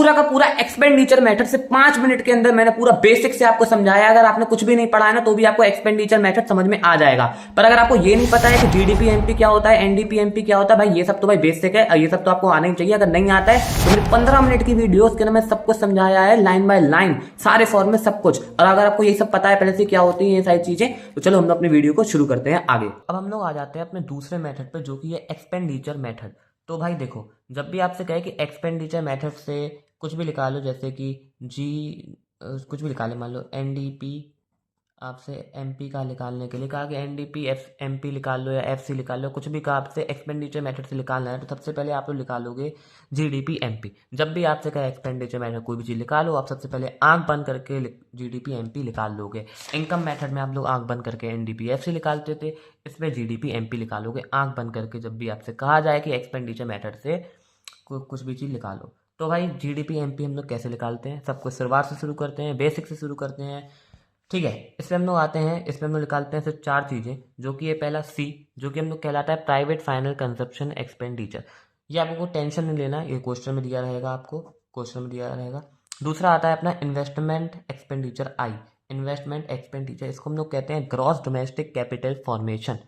पूरा का पूरा एक्सपेंडिचर मेथड से 5 मिनट के अंदर मैंने पूरा बेसिक से आपको समझाया। अगर आपने कुछ भी नहीं पढ़ा है ना तो भी आपको एक्सपेंडिचर मेथड समझ में आ जाएगा। पर अगर आपको ये नहीं पता है कि जीडीपी एमपी क्या होता है, एनडीपी एमपी क्या होता है, भाई ये सब तो भाई बेसिक है, ये सब तो आपको आना ही चाहिए। अगर नहीं आता है तो मेरी 15 मिनट की वीडियो के अंदर मैं सब कुछ समझाया है, लाइन बाय लाइन, सारे फॉर्म में सब कुछ। और अगर आपको ये सब पता है पहले से क्या होती है ये सारी चीजें, तो चलो हम लोग अपनी वीडियो को शुरू करते हैं आगे। अब हम लोग आ जाते हैं अपने दूसरे मेथड पे, जो कि है एक्सपेंडिचर मेथड। तो भाई देखो, जब भी आपसे कहे कि एक्सपेंडिचर मेथड से कुछ भी निकाल लो, जैसे कि कुछ भी निकाले, मान लो एनडीपी, आपसे एमपी का निकालने के लिए कहा कि एनडीपी एफ एमपी निकाल लो या एफसी निकाल लो, कुछ भी कहा आपसे एक्सपेंडिचर मेथड से निकालना है, तो सबसे पहले आप लोग निकालोगे जीडीपी एमपी। जब भी आपसे कहा एक्सपेंडिचर मेथड कोई भी चीज़ निकालो, आप सबसे पहले आंख बंद करके जीडीपी एमपी निकाल लोगे। इनकम मेथड में आप लोग आंख बंद करके एनडीपी एफसी निकालते थे, इसमें जीडीपी एमपी निकालोगे आंख बंद करके। जब भी आपसे कहा जाए कि एक्सपेंडिचर मेथड से कुछ भी चीज़ निकालो, तो भाई जीडीपी एमपी हम लोग कैसे निकालते हैं, सब कुछ शुरुआत से शुरू करते हैं, बेसिक से शुरू करते हैं। ठीक है, इसमें हम लोग आते हैं, इसमें हम लोग निकालते हैं सिर्फ 4 चीज़ें, जो कि ये पहला सी, जो कि हम लोग कहलाता है प्राइवेट फाइनल कंजप्शन एक्सपेंडिचर। ये आपको टेंशन नहीं लेना, ये क्वेश्चन में दिया रहेगा, आपको क्वेश्चन में दिया रहेगा। दूसरा आता है अपना इन्वेस्टमेंट एक्सपेंडिचर आई, इन्वेस्टमेंट एक्सपेंडिचर, इसको हम लोग कहते हैं ग्रॉस डोमेस्टिक कैपिटल फॉर्मेशन।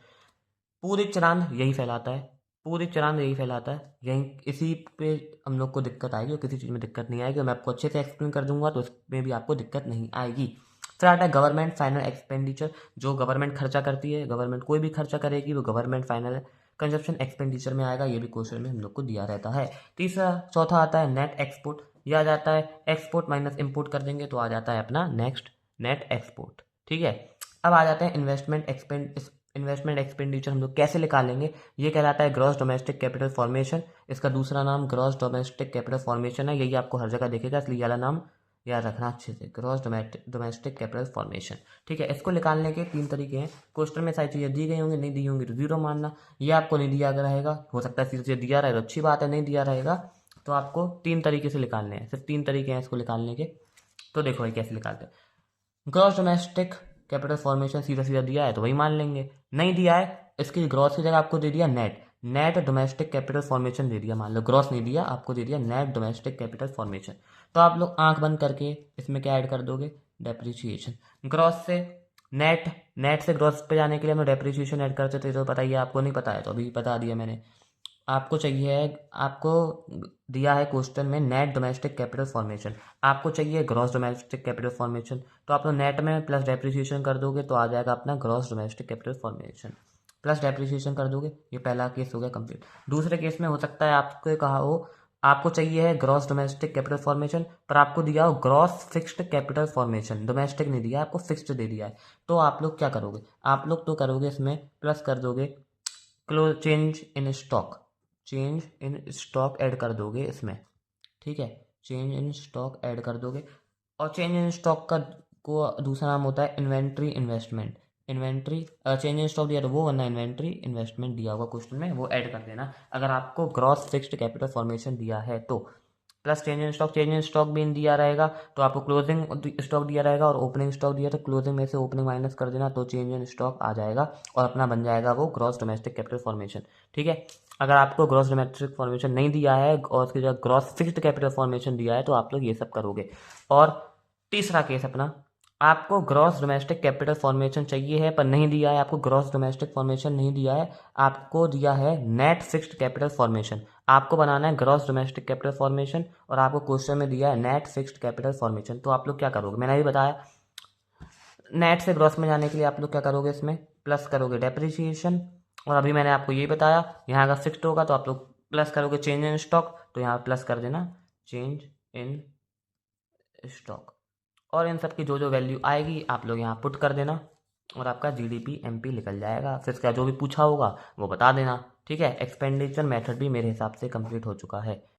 पूरी चांद यही फैलाता है, पूरी चांद यही फैलाता है, यही इसी पे हम लोग को दिक्कत आएगी और किसी चीज़ में दिक्कत नहीं आएगी। और मैं आपको अच्छे से एक्सप्लेन कर दूंगा तो इसमें भी आपको दिक्कत नहीं आएगी। फिर आता है गवर्नमेंट फाइनल एक्सपेंडिचर, जो गवर्नमेंट खर्चा करती है, गवर्नमेंट कोई भी खर्चा करेगी वो गवर्नमेंट फाइनल कंजप्शन एक्सपेंडिचर में आएगा। ये भी क्वेश्चन में हम लोग को दिया रहता है। तीसरा चौथा आता है नेट एक्सपोर्ट, यह आ जाता है एक्सपोर्ट माइनस इम्पोर्ट कर देंगे तो आ जाता है अपना नेक्स्ट नेट एक्सपोर्ट। ठीक है, अब आ जाते हैं इन्वेस्टमेंट एक्सपेंडिचर हम लोग कैसे निकालेंगे। ये कहलाता है ग्रॉस डोमेस्टिक कैपिटल फॉर्मेशन, इसका दूसरा नाम ग्रॉस डोमेस्टिक कैपिटल फॉर्मेशन है, यही आपको हर जगह दिखेगा, इसलिए वाला नाम याद रखना अच्छे से, ग्रॉस डोमेस्टिक कैपिटल फॉर्मेशन। ठीक है, इसको निकालने के 3 तरीके हैं। क्वेश्चन में सारी चीज़ें दी गई होंगी, नहीं दी होंगी तो जीरो मानना। ये आपको नहीं दिया रहेगा, हो सकता है सीधे दिया रहेगा तो अच्छी बात है, नहीं दिया रहेगा तो आपको 3 तरीके से निकालने हैं, सिर्फ 3 तरीके हैं इसको निकालने के। तो देखो भाई कैसे निकालते हैं। ग्रॉस डोमेस्टिक कैपिटल फॉर्मेशन सीधा सीधा दिया है तो वही मान लेंगे, नहीं दिया है इसकी ग्रॉस की जगह आपको दे दिया net, net domestic capital formation दे दिया। मान लो ग्रॉस नहीं दिया, आपको दे दिया नेट डोमेस्टिक कैपिटल फॉर्मेशन। तो आप लोग आंख बंद करके इसमें क्या ऐड कर दोगे, डेप्रिसिएशन। ग्रॉस से नेट, नेट से ग्रॉस पे जाने के लिए हम डेप्रिसिएशन ऐड करते थे, तो बताइए आपको नहीं पता है तो अभी बता दिया मैंने। आपको चाहिए है, आपको दिया है क्वेश्चन में नेट डोमेस्टिक कैपिटल फॉर्मेशन, आपको चाहिए ग्रॉस डोमेस्टिक कैपिटल फॉर्मेशन, तो आप लोग नेट में प्लस डेप्रिसिएशन कर दोगे तो आ जाएगा अपना gross domestic capital formation, plus depreciation कर दोगे। ये पहला केस हो गया कंप्लीट। दूसरे केस में हो सकता है आपको कहा हो आपको चाहिए है ग्रॉस डोमेस्टिक कैपिटल फॉर्मेशन, पर आपको दिया हो gross fixed capital formation, domestic नहीं दिया, आपको फिक्स्ड दे दिया है। तो आप लोग क्या करोगे, आप लोग तो करोगे इसमें प्लस कर दोगे close change in stock, change in stock add कर दोगे इसमें। ठीक है, चेंज इन स्टॉक ऐड कर दोगे। और चेंज इन स्टॉक का को दूसरा नाम होता है inventory investment. Inventory change in stock दिया तो वो, वरना इन्वेंट्री इन्वेस्टमेंट दिया होगा क्वेश्चन में, वो ऐड कर देना अगर आपको ग्रॉस फिक्स्ड कैपिटल फॉर्मेशन दिया है तो। Plus change in stock, change in stock भी दिया रहेगा तो आपको क्लोजिंग स्टॉक दिया रहेगा, और ओपनिंग स्टॉक दिया तो क्लोजिंग में से ओपनिंग माइनस कर देना, तो चेंज इन स्टॉक आ जाएगा और अपना बन जाएगा वो ग्रॉस डोमेस्टिक कैपिटल फॉर्मेशन। ठीक है, अगर आपको ग्रॉस डोमेस्टिक फॉर्मेशन नहीं दिया है और उसकी जगह ग्रॉस फिक्स्ड कैपिटल फॉर्मेशन दिया है तो आप लोग ये सब करोगे। और तीसरा केस अपना, आपको ग्रॉस डोमेस्टिक कैपिटल फॉर्मेशन चाहिए है पर नहीं दिया है, आपको ग्रॉस डोमेस्टिक फॉर्मेशन नहीं दिया है, आपको दिया है नेट फिक्स्ड कैपिटल फॉर्मेशन। आपको बनाना है ग्रॉस डोमेस्टिक कैपिटल फॉर्मेशन और आपको क्वेश्चन में दिया है नेट फिक्स्ड कैपिटल फॉर्मेशन। तो आप लोग क्या करोगे, मैंने अभी बताया, नेट से ग्रॉस में जाने के लिए आप लोग क्या करोगे, इसमें प्लस करोगे डेप्रिसिएशन। और अभी मैंने आपको ये बताया, यहाँ अगर फिक्स्ड होगा तो आप लोग प्लस करोगे चेंज इन स्टॉक, तो यहाँ प्लस कर देना चेंज इन स्टॉक। और इन सब की जो जो वैल्यू आएगी आप लोग यहाँ पुट कर देना और आपका जीडीपी एमपी निकल जाएगा। फिर इसका जो भी पूछा होगा वो बता देना। ठीक है, एक्सपेंडिचर मेथड भी मेरे हिसाब से कंप्लीट हो चुका है।